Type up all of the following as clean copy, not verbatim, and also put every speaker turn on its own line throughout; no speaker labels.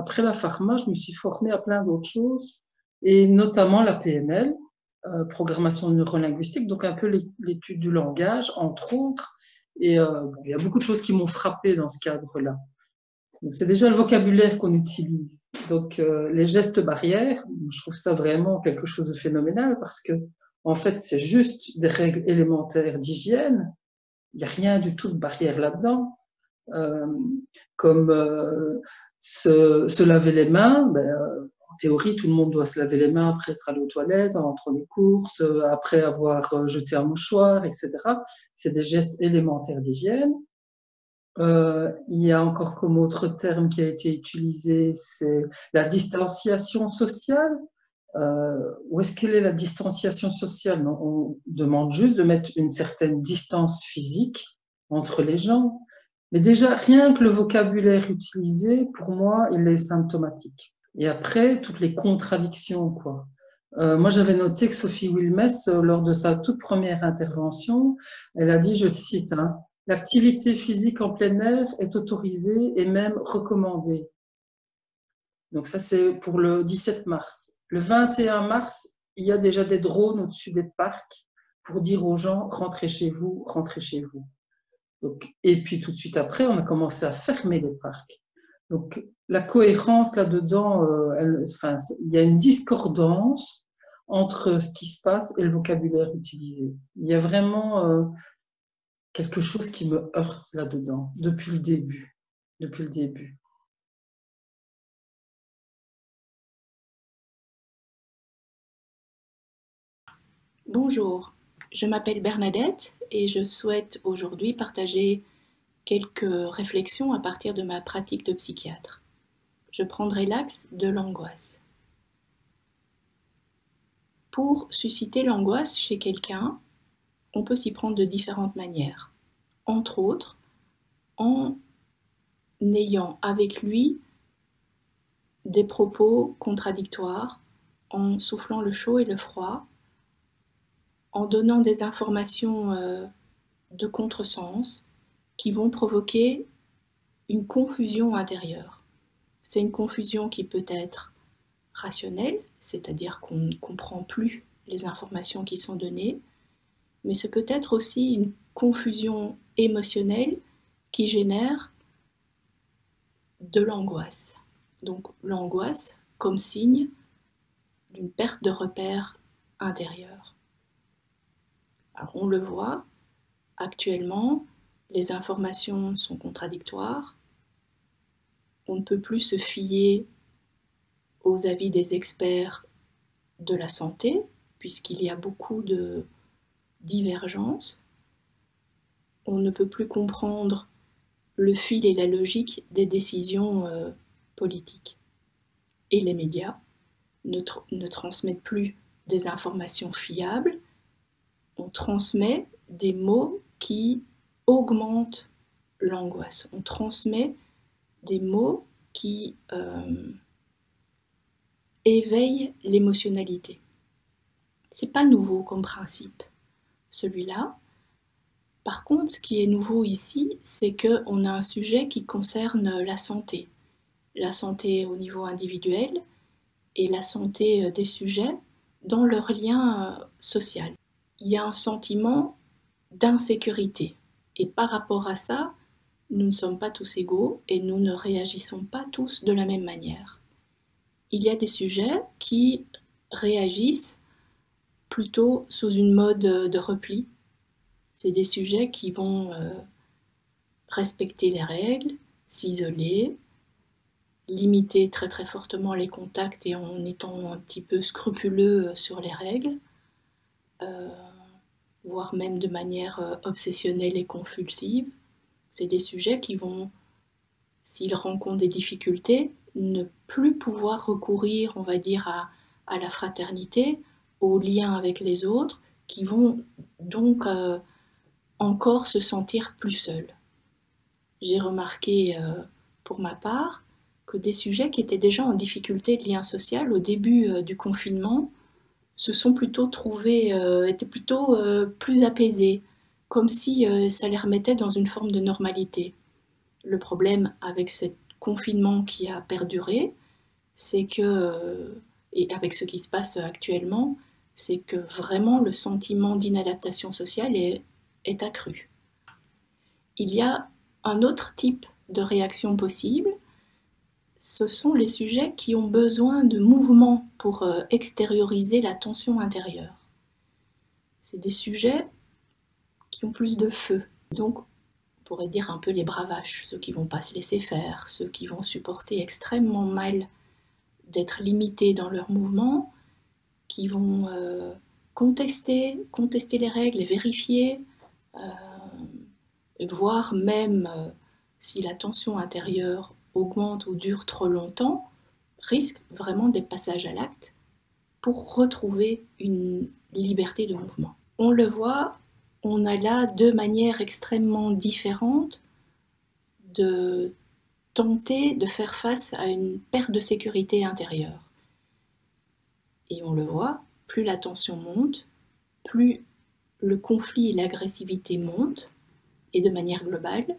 après la pharma, je me suis formée à plein d'autres choses, et notamment la PNL, programmation neurolinguistique, donc un peu l'étude du langage, entre autres. Et bon, il y a beaucoup de choses qui m'ont frappée dans ce cadre-là. Donc, c'est déjà le vocabulaire qu'on utilise. Donc, les gestes barrières, je trouve ça vraiment quelque chose de phénoménal parce que, en fait, c'est juste des règles élémentaires d'hygiène. Il n'y a rien du tout de barrière là-dedans. Euh, comme se laver les mains, ben, en théorie, tout le monde doit se laver les mains après être allé aux toilettes, en rentrant des courses, après avoir jeté un mouchoir, etc. C'est des gestes élémentaires d'hygiène. Il y a encore comme autre terme qui a été utilisé, c'est la distanciation sociale. Où est-ce qu'elle est la distanciation sociale? Non, on demande juste de mettre une certaine distance physique entre les gens. Mais déjà, rien que le vocabulaire utilisé, pour moi, il est symptomatique. Et après, toutes les contradictions, quoi. Moi, j'avais noté que Sophie Wilmès, lors de sa toute première intervention, elle a dit, je cite, hein, l'activité physique en plein air est autorisée et même recommandée. Donc ça, c'est pour le 17 mars. Le 21 mars, il y a déjà des drones au-dessus des parcs pour dire aux gens, rentrez chez vous, rentrez chez vous. Donc, et puis tout de suite après, on a commencé à fermer les parcs. Donc la cohérence là-dedans, il y a une discordance entre ce qui se passe et le vocabulaire utilisé. Il y a vraiment quelque chose qui me heurte là-dedans, depuis le début. Depuis le début.
Bonjour, je m'appelle Bernadette et je souhaite aujourd'hui partager quelques réflexions à partir de ma pratique de psychiatre. Je prendrai l'axe de l'angoisse. Pour susciter l'angoisse chez quelqu'un, on peut s'y prendre de différentes manières. Entre autres, en ayant avec lui des propos contradictoires, en soufflant le chaud et le froid, en donnant des informations de contresens qui vont provoquer une confusion intérieure. C'est une confusion qui peut être rationnelle, c'est-à-dire qu'on ne comprend plus les informations qui sont données, mais ce peut être aussi une confusion émotionnelle qui génère de l'angoisse. Donc l'angoisse comme signe d'une perte de repère intérieur. Alors on le voit, actuellement, les informations sont contradictoires, on ne peut plus se fier aux avis des experts de la santé, puisqu'il y a beaucoup de divergences. On ne peut plus comprendre le fil et la logique des décisions politiques. Et les médias ne transmettent plus des informations fiables, on transmet des mots qui augmentent l'angoisse, on transmet des mots qui éveillent l'émotionnalité. C'est pas nouveau comme principe, celui-là. Par contre, ce qui est nouveau ici, c'est qu'on a un sujet qui concerne la santé au niveau individuel et la santé des sujets dans leur lien social. Il y a un sentiment d'insécurité. Et par rapport à ça, nous ne sommes pas tous égaux et nous ne réagissons pas tous de la même manière. Il y a des sujets qui réagissent plutôt sous une mode de repli. C'est des sujets qui vont respecter les règles, s'isoler, limiter très très fortement les contacts et en étant un petit peu scrupuleux sur les règles, voire même de manière obsessionnelle et compulsive. C'est des sujets qui vont, s'ils rencontrent des difficultés, ne plus pouvoir recourir, on va dire, à la fraternité, au lien avec les autres, qui vont donc encore se sentir plus seuls. J'ai remarqué pour ma part que des sujets qui étaient déjà en difficulté de lien social au début du confinement se sont plutôt trouvés, étaient plutôt plus apaisés, comme si ça les remettait dans une forme de normalité. Le problème avec cette confinement qui a perduré, c'est que, et avec ce qui se passe actuellement, c'est que vraiment le sentiment d'inadaptation sociale est accru. Il y a un autre type de réaction possible, ce sont les sujets qui ont besoin de mouvement pour extérioriser la tension intérieure. C'est des sujets qui ont plus de feu. Donc, on pourrait dire un peu les bravaches, ceux qui ne vont pas se laisser faire, ceux qui vont supporter extrêmement mal d'être limités dans leur mouvement, qui vont contester les règles, les vérifier, voire même si la tension intérieure augmente ou dure trop longtemps, risque vraiment des passages à l'acte pour retrouver une liberté de mouvement. On le voit, on a là deux manières extrêmement différentes de tenter de faire face à une perte de sécurité intérieure. Et on le voit, plus la tension monte, plus le conflit et l'agressivité montent, et de manière globale,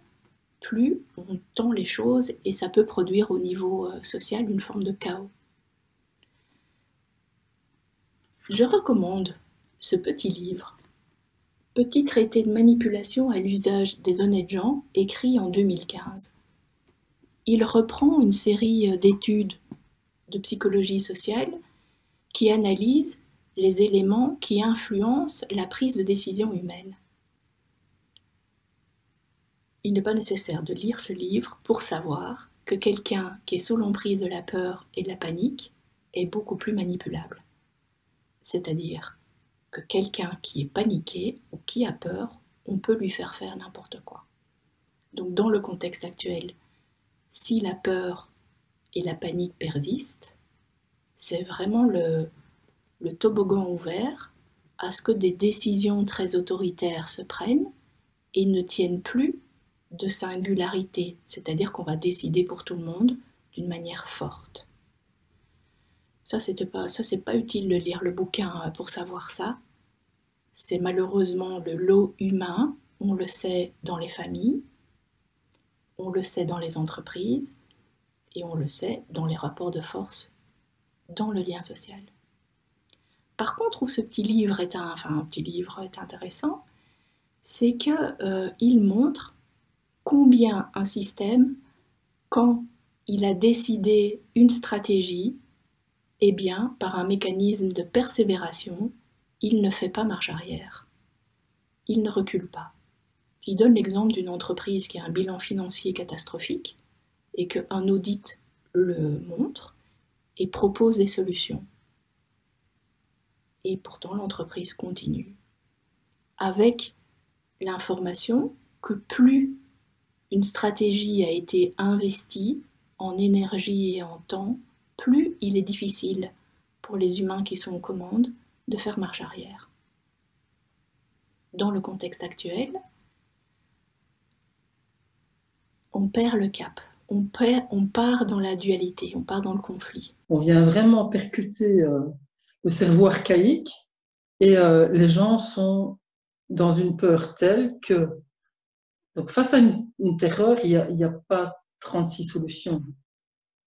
plus on tend les choses et ça peut produire au niveau social une forme de chaos. Je recommande ce petit livre, Petit traité de manipulation à l'usage des honnêtes gens, écrit en 2015. Il reprend une série d'études de psychologie sociale qui analysent les éléments qui influencent la prise de décision humaine. Il n'est pas nécessaire de lire ce livre pour savoir que quelqu'un qui est sous l'emprise de la peur et de la panique est beaucoup plus manipulable. C'est-à-dire que quelqu'un qui est paniqué ou qui a peur, on peut lui faire n'importe quoi. Donc dans le contexte actuel, si la peur et la panique persistent, c'est vraiment le toboggan ouvert à ce que des décisions très autoritaires se prennent et ne tiennent plus de singularité, c'est-à-dire qu'on va décider pour tout le monde d'une manière forte. Ça, c'est pas utile de lire le bouquin pour savoir ça. C'est malheureusement le lot humain, on le sait dans les familles, on le sait dans les entreprises, et on le sait dans les rapports de force, dans le lien social. Par contre, où ce petit livre est intéressant, c'est qu'il montre combien un système, quand il a décidé une stratégie, eh bien, par un mécanisme de persévération, il ne fait pas marche arrière. Il ne recule pas. Il donne l'exemple d'une entreprise qui a un bilan financier catastrophique et qu'un audit le montre et propose des solutions. Et pourtant, l'entreprise continue. Avec l'information que plus une stratégie a été investie en énergie et en temps, plus il est difficile pour les humains qui sont aux commandes de faire marche arrière. Dans le contexte actuel, on perd le cap, on part dans la dualité, on part dans le conflit.
On vient vraiment percuter le cerveau archaïque et les gens sont dans une peur telle que, donc face à une terreur, il n'y a pas 36 solutions.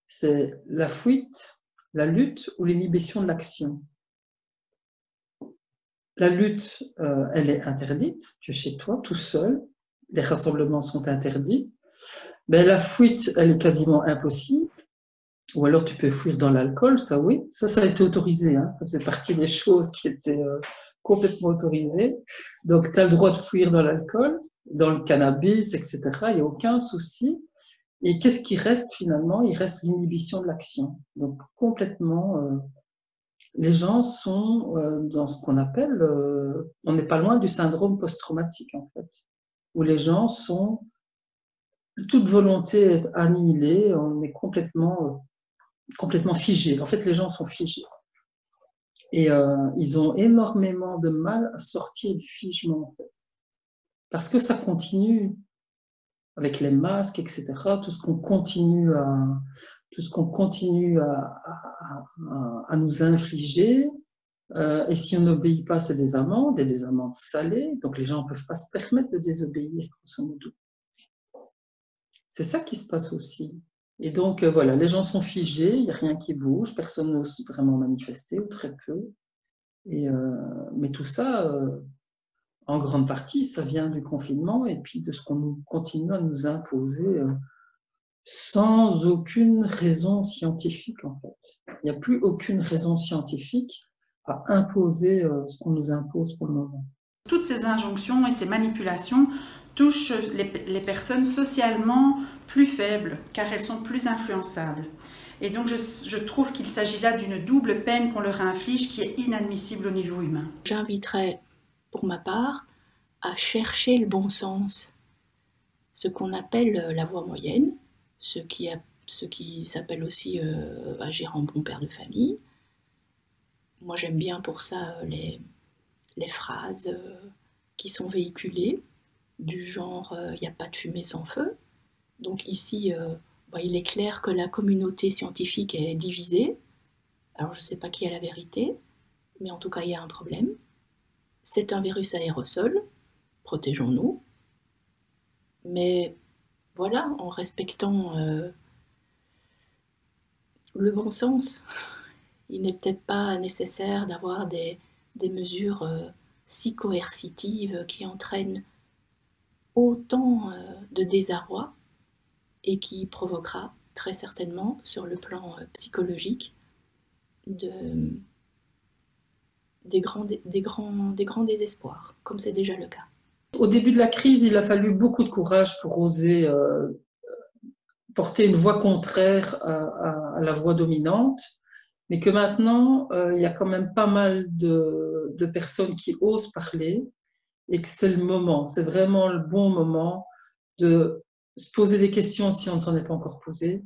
C'est la fuite, la lutte ou l'inhibition de l'action. La lutte, elle est interdite, tu es chez toi, tout seul, les rassemblements sont interdits. Mais la fuite, elle est quasiment impossible. Ou alors tu peux fuir dans l'alcool, ça oui, ça a été autorisé, hein. Ça faisait partie des choses qui étaient complètement autorisées. Donc tu as le droit de fuir dans l'alcool, dans le cannabis, etc. Il n'y a aucun souci. Et qu'est-ce qui reste finalement? Il reste l'inhibition de l'action. Donc complètement, les gens sont dans ce qu'on appelle, on n'est pas loin du syndrome post-traumatique en fait, où les gens sont, toute volonté est annihilée, on est complètement figés. En fait, les gens sont figés. Et ils ont énormément de mal à sortir du figement, en fait. Parce que ça continue avec les masques, etc. Tout ce qu'on continue à nous infliger. Et si on n'obéit pas, c'est des amendes, et des amendes salées. Donc les gens ne peuvent pas se permettre de désobéir, grosso modo. C'est ça qui se passe aussi. Et donc, voilà, les gens sont figés, il n'y a rien qui bouge, personne n'ose vraiment manifester, ou très peu. Mais tout ça, en grande partie, ça vient du confinement et puis de ce qu'on continue à nous imposer sans aucune raison scientifique, en fait. Il n'y a plus aucune raison scientifique à imposer ce qu'on nous impose pour le moment.
Toutes ces injonctions et ces manipulations touchent les personnes socialement plus faibles, car elles sont plus influençables. Et donc je trouve qu'il s'agit là d'une double peine qu'on leur inflige qui est inadmissible au niveau humain.
J'inviterais, pour ma part, à chercher le bon sens, ce qu'on appelle la voie moyenne, ce qui s'appelle aussi agir en bon père de famille. Moi j'aime bien pour ça les phrases qui sont véhiculées, du genre « il n'y a pas de fumée sans feu ». Donc ici, il est clair que la communauté scientifique est divisée. Alors je ne sais pas qui a la vérité, mais en tout cas il y a un problème. C'est un virus aérosol, protégeons-nous. Mais voilà, en respectant le bon sens, il n'est peut-être pas nécessaire d'avoir des mesures si coercitives qui entraînent autant de désarroi et qui provoquera très certainement sur le plan psychologique des grands désespoirs, comme c'est déjà le cas.
Au début de la crise, il a fallu beaucoup de courage pour oser porter une voix contraire à la voix dominante, mais que maintenant, il y a quand même pas mal de personnes qui osent parler et que c'est le moment, c'est vraiment le bon moment de se poser des questions si on ne s'en est pas encore posé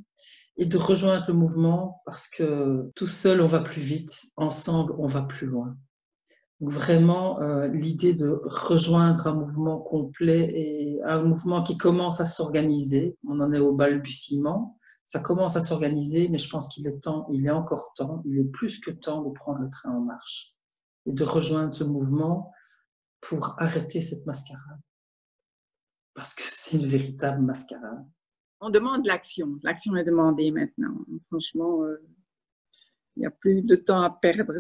et de rejoindre le mouvement parce que tout seul, on va plus vite, ensemble, on va plus loin. Donc vraiment, l'idée de rejoindre un mouvement complet et un mouvement qui commence à s'organiser, on en est au balbutiement, ça commence à s'organiser, mais je pense qu'il est temps, il est encore temps, il est plus que temps de prendre le train en marche et de rejoindre ce mouvement pour arrêter cette mascarade. Parce que c'est une véritable mascarade.
On demande l'action. L'action est demandée maintenant. Franchement, il n'y a plus de temps à perdre.